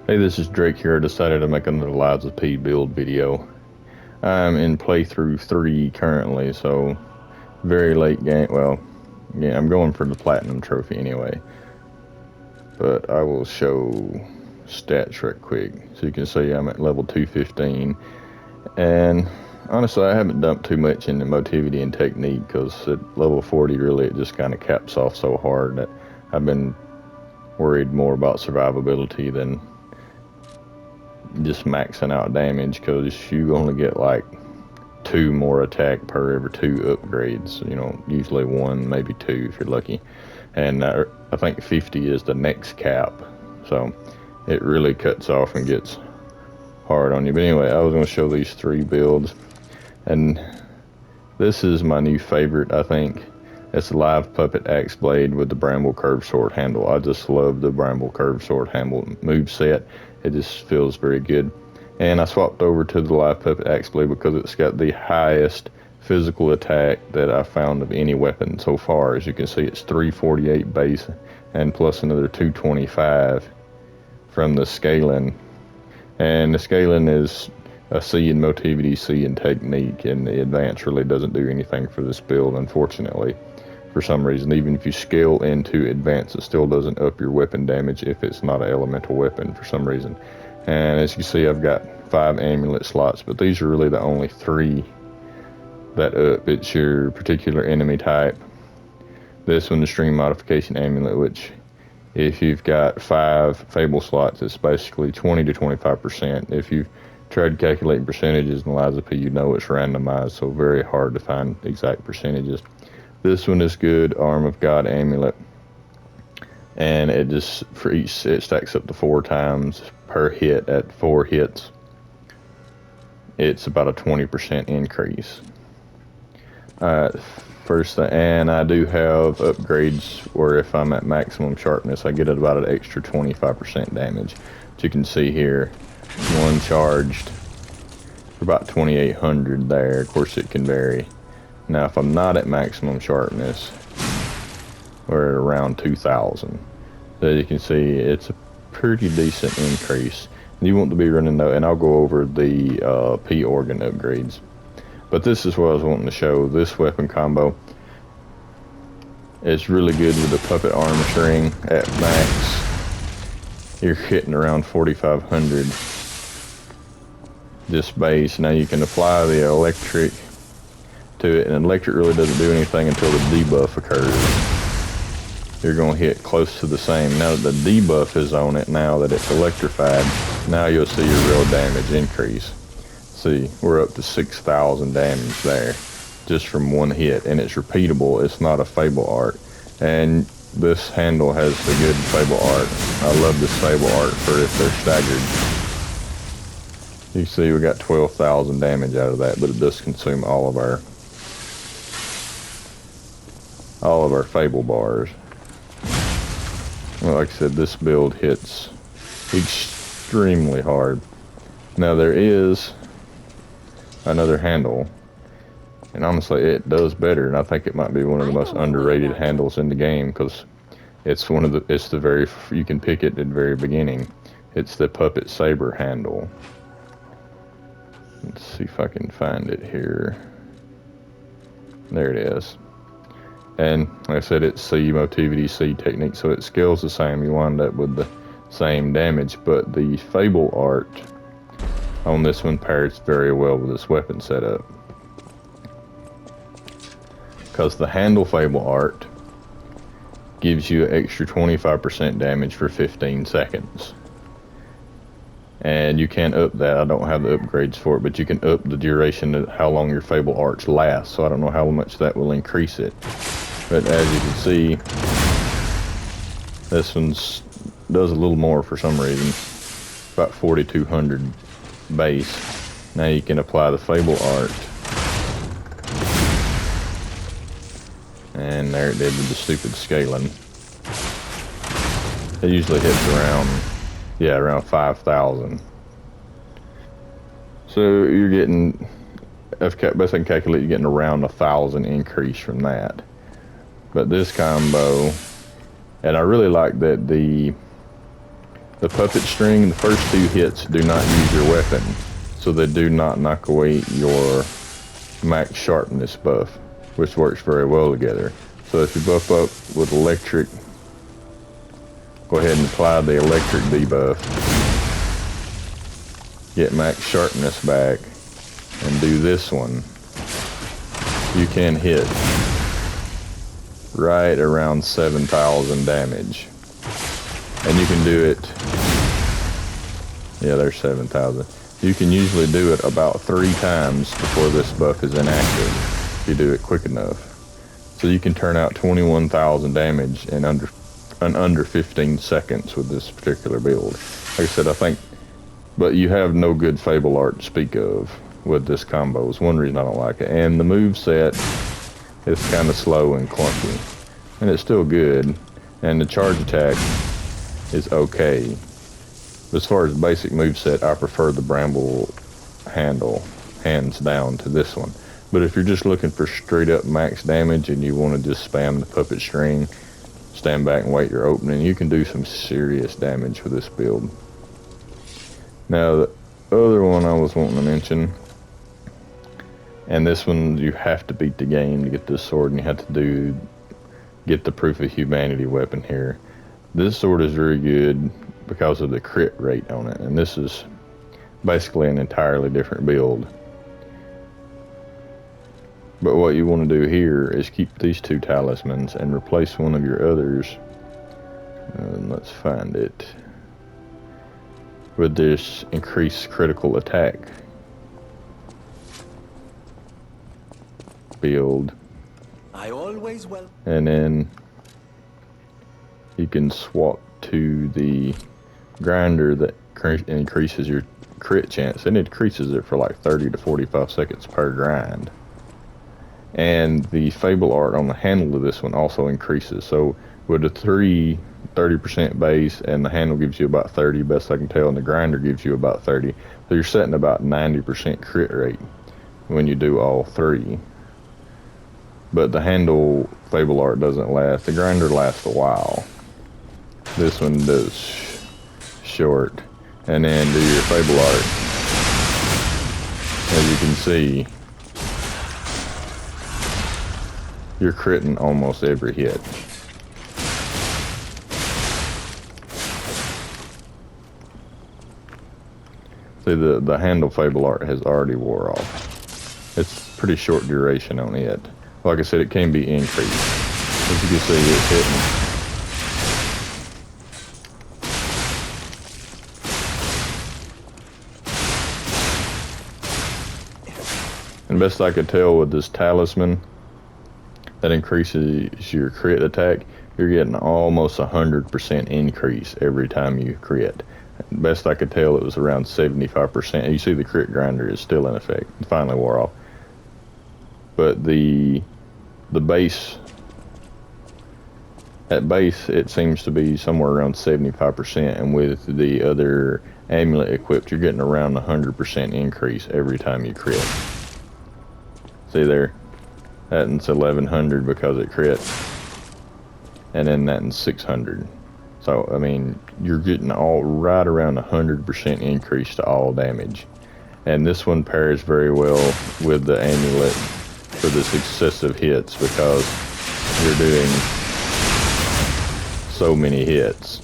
Hey, this is Drake here. I decided to make another Lives of P build video. I'm in playthrough 3 currently, so very late game. Well, yeah, I'm going for the Platinum Trophy anyway. But I will show stats right quick. So you can see I'm at level 215. And honestly, I haven't dumped too much into motivity and technique because at level 40, really, it just kind of caps off so hard that I've been worried more about survivability than just maxing out damage, because you only get like 2 more attack per every 2 upgrades. You know, usually 1, maybe 2 if you're lucky. And I think 50 is the next cap, so it really cuts off and gets hard on you. But anyway, I was going to show these 3 builds, and this is my new favorite, I think. It's the live puppet axe blade with the bramble curved sword handle. I just love the bramble curved sword handle move set. It just feels very good. And I swapped over to the live puppet axe blade because it's got the highest physical attack that I found of any weapon so far. As you can see, it's 348 base and plus another 225 from the scaling. And the scaling is a C in motivity, C in technique, and the advance really doesn't do anything for this build, unfortunately. For some reason, even if you scale into advance, it still doesn't up your weapon damage if it's not an elemental weapon for some reason. And as you see, I've got 5 amulet slots, but these are really the only 3 that up. It's your particular enemy type. This one, the stream modification amulet, which if you've got 5 fable slots, it's basically 20 to 25%. If you've tried calculating percentages in Lives of P, you know it's randomized, so very hard to find exact percentages. This one is good, Arm of God amulet, and it just for each, it stacks up to 4 times per hit. At 4 hits, it's about a 20% increase. First thing, and I do have upgrades where if I'm at maximum sharpness, I get about an extra 25% damage. As you can see here, one charged for about 2800 there. Of course, it can vary. Now, if I'm not at maximum sharpness, we're at around 2000. So you can see it's a pretty decent increase. And you want to be running though, and I'll go over the P organ upgrades. But this is what I was wanting to show. This weapon combo is really good with the puppet armor string at max. You're hitting around 4500 just base. Now you can apply the electric to it, and electric really doesn't do anything until the debuff occurs. You're going to hit close to the same. Now that the debuff is on it, now that it's electrified, now you'll see your real damage increase. See, we're up to 6,000 damage there just from one hit, and it's repeatable. It's not a fable art, and this handle has the good fable art. I love this fable art for if they're staggered. You see we got 12,000 damage out of that, but it does consume all of our fable bars. Well, like I said, this build hits extremely hard. Now there is another handle, and honestly it does better, and I think it might be one of the most underrated handles in the game, because it's the very, you can pick it at the very beginning. It's the puppet saber handle. Let's see if I can find it here. There it is. And like I said, it's C motivity, C technique, so it scales the same. You wind up with the same damage, but the fable art on this one pairs very well with this weapon setup, because the handle fable art gives you an extra 25% damage for 15 seconds. And you can up that. I don't have the upgrades for it, but you can up the duration of how long your fable arts last, so I don't know how much that will increase it. But as you can see, this one's does a little more for some reason, about 4200 base. Now you can apply the fable art, and there it did with the stupid scaling. It usually hits around 5,000. So you're getting, best I can calculate, you're getting around 1,000 increase from that. But this combo, and I really like that the The puppet string, the first 2 hits do not use your weapon, so they do not knock away your max sharpness buff, which works very well together. So if you buff up with electric, go ahead and apply the electric debuff, get max sharpness back, and do this one, you can hit right around 7,000 damage. And you can do it, yeah, there's 7,000. You can usually do it about 3 times before this buff is inactive, if you do it quick enough. So you can turn out 21,000 damage in under 15 seconds with this particular build. Like I said, I think, but you have no good Fable art to speak of with this combo. It's one reason I don't like it. And the move set is kind of slow and clunky, and it's still good. And the charge attack is okay. As far as basic moveset, I prefer the Bramble handle, hands down, to this one. But if you're just looking for straight up max damage and you want to just spam the puppet string, stand back and wait your opening, you can do some serious damage with this build. Now, the other one I was wanting to mention, and this one you have to beat the game to get this sword, and you have to get the Proof of Humanity weapon here. This sword is very good because of the crit rate on it, and this is basically an entirely different build. But what you want to do here is keep these 2 talismans and replace one of your others, and let's find it, with this increased critical attack build. I always will. And then you can swap to the grinder that increases your crit chance, and it increases it for like 30 to 45 seconds per grind. And the Fable art on the handle of this one also increases. So with the 30% base, and the handle gives you about 30, best I can tell, and the grinder gives you about 30. So you're setting about 90% crit rate when you do all 3. But the handle Fable art doesn't last. The grinder lasts a while. This one does short. And then do your Fable art. As you can see, you're critting almost every hit. See, the handle Fable art has already wore off. It's pretty short duration on it. Like I said, it can be increased. As you can see, it's hitting. And best I could tell with this talisman that increases your crit attack, you're getting almost 100% increase every time you crit. Best I could tell, it was around 75%. You see the crit grinder is still in effect. It finally wore off. But the base, at base, it seems to be somewhere around 75%, and with the other amulet equipped, you're getting around 100% increase every time you crit. See there? That's 1100 because it crit, and then that's 600. So, I mean, you're getting all right around 100% increase to all damage. And this one pairs very well with the amulet for the successive hits because you're doing so many hits.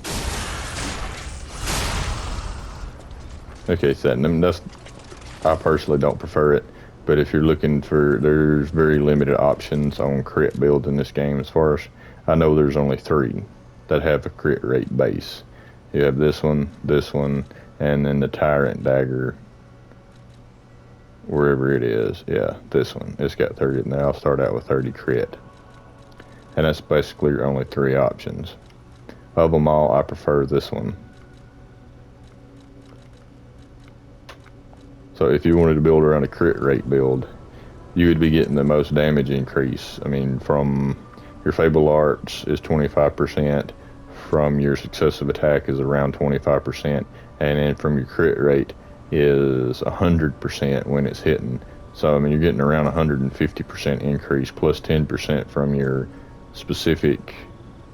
Okay, so that's, I personally don't prefer it, but if you're looking for, there's very limited options on crit builds in this game. As far as I know, there's only 3 that have a crit rate base. You have this one, and then the Tyrant Dagger, wherever it is. Yeah, this one. It's got 30. Now I'll start out with 30 crit. And that's basically your only 3 options. Of them all, I prefer this one. So if you wanted to build around a crit rate build, you would be getting the most damage increase. I mean, from your Fable Arts is 25%, from your successive attack is around 25%, and then from your crit rate is 100% when it's hitting. So, I mean, you're getting around 150% increase plus 10% from your specific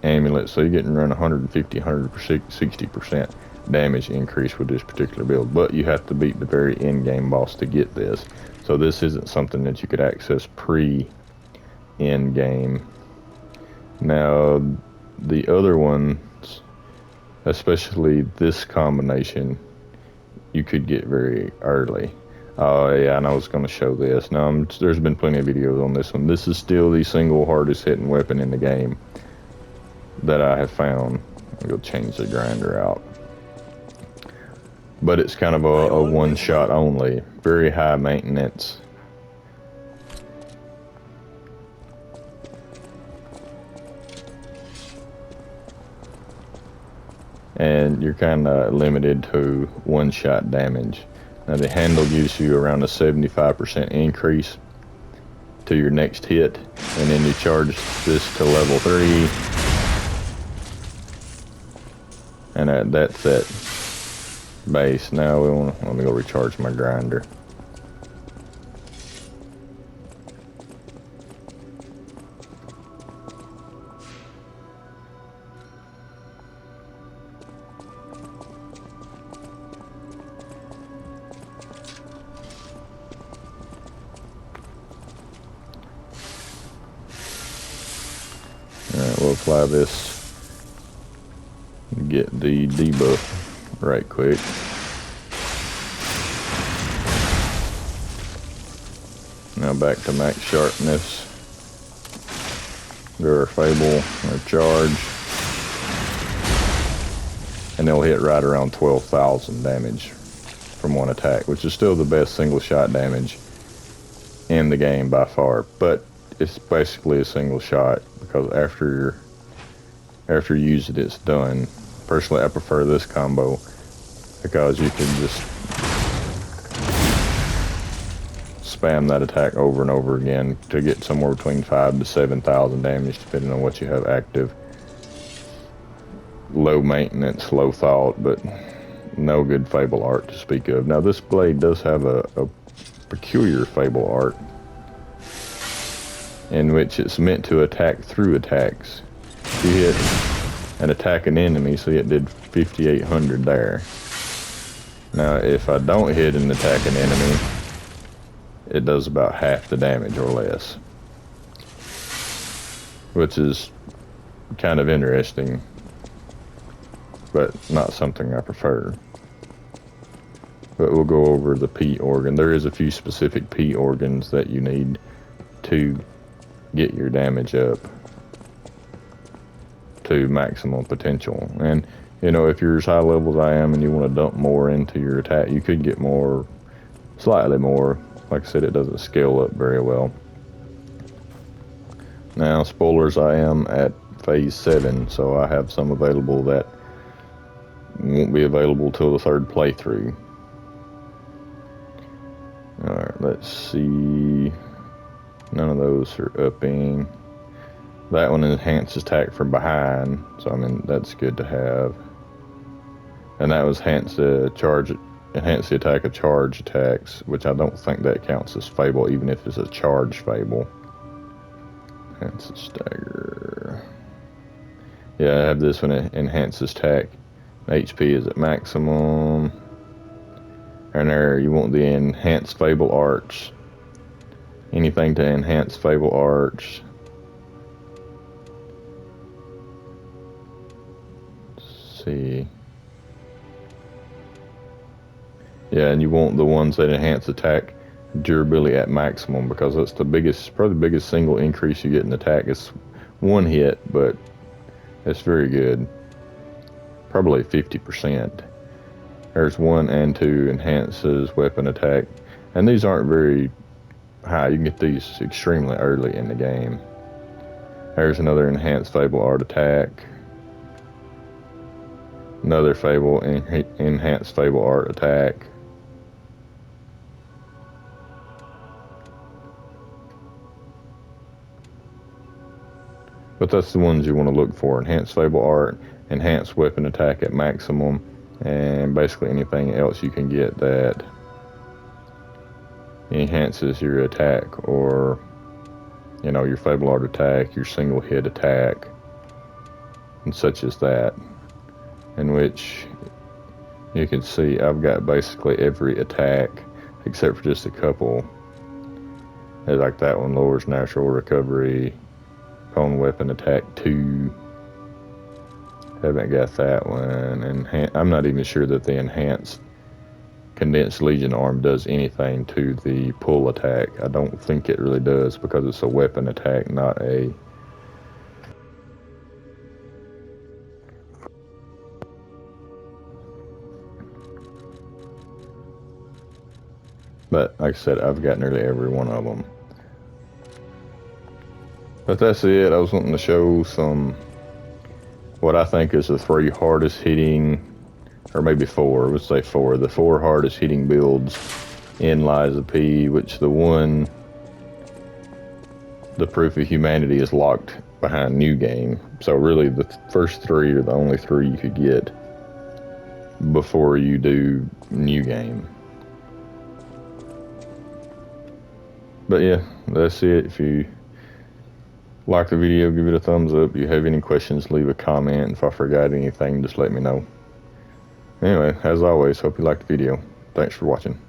amulet. So you're getting around 150, 160%. damage increase with this particular build, but you have to beat the very end game boss to get this. So this isn't something that you could access pre-end game. Now, the other ones, especially this combination, you could get very early. Oh yeah, and I was going to show this. Now, there's been plenty of videos on this one. This is still the single hardest hitting weapon in the game that I have found. We'll change the grinder out. But it's kind of a one shot only. Very high maintenance. And you're kind of limited to one shot damage. Now the handle gives you around a 75% increase to your next hit, and then you charge this to level 3, and that's at base. Now let me go recharge my grinder. Alright, we'll apply this, get the debuff right quick. Now back to max sharpness. Go our Fable, our charge. And they'll hit right around 12,000 damage from one attack, which is still the best single shot damage in the game by far. But it's basically a single shot, because after you use it, it's done. Personally, I prefer this combo because you can just spam that attack over and over again to get somewhere between 5,000 to 7,000 damage, depending on what you have active. Low maintenance, low thought, but no good Fable art to speak of. Now, this blade does have a peculiar Fable art, in which it's meant to attack through attacks. You hit an attacking enemy, so it did 5,800 there. Now, if I don't hit an attacking enemy, it does about half the damage or less, which is kind of interesting, but not something I prefer. But we'll go over the P organ. There is a few specific P organs that you need to get your damage up to maximum potential. And you know, if you're as high level as I am and you want to dump more into your attack, you could get more, slightly more. Like I said, it doesn't scale up very well. Now, spoilers, I am at phase 7, so I have some available that won't be available till the 3rd playthrough. Alright, let's see. None of those are upping. That one enhances attack from behind, so I mean, that's good to have. And that was enhance the attack of charge attacks, which I don't think that counts as Fable, even if it's a charge Fable. Enhance the stagger. Yeah, I have this one, enhances attack. HP is at maximum. And there, you want the enhanced Fable arts. Anything to enhance Fable arts. Let's see. Yeah, and you want the ones that enhance attack durability at maximum, because that's the biggest, probably the biggest single increase you get in attack. It's one hit, but it's very good. Probably 50%. There's 1 and 2 enhances weapon attack, and these aren't very high. You can get these extremely early in the game. There's another enhanced Fable art attack. Another Fable enhanced Fable art attack. But that's the ones you want to look for. Enhanced Fable art, enhanced weapon attack at maximum, and basically anything else you can get that enhances your attack, or you know, your Fable art attack, your single hit attack, and such as that, in which You can see I've got basically every attack except for just a couple. Like that one lowers natural recovery, opponent weapon attack 2. Haven't got that one. And I'm not even sure that the enhanced condensed legion arm does anything to the pull attack. I don't think it really does because it's a weapon attack, not a... But like I said, I've got nearly every one of them. But that's it. I was wanting to show some, what I think is the 3 hardest hitting, or maybe 4, let's say 4, the 4 hardest hitting builds in Lies of P, which the one, the Proof of Humanity, is locked behind New Game. So really the first 3 are the only 3 you could get before you do New Game. But yeah, that's it. If you like the video, give it a thumbs up. If you have any questions, leave a comment. If I forgot anything, just let me know. Anyway, as always, hope you liked the video. Thanks for watching.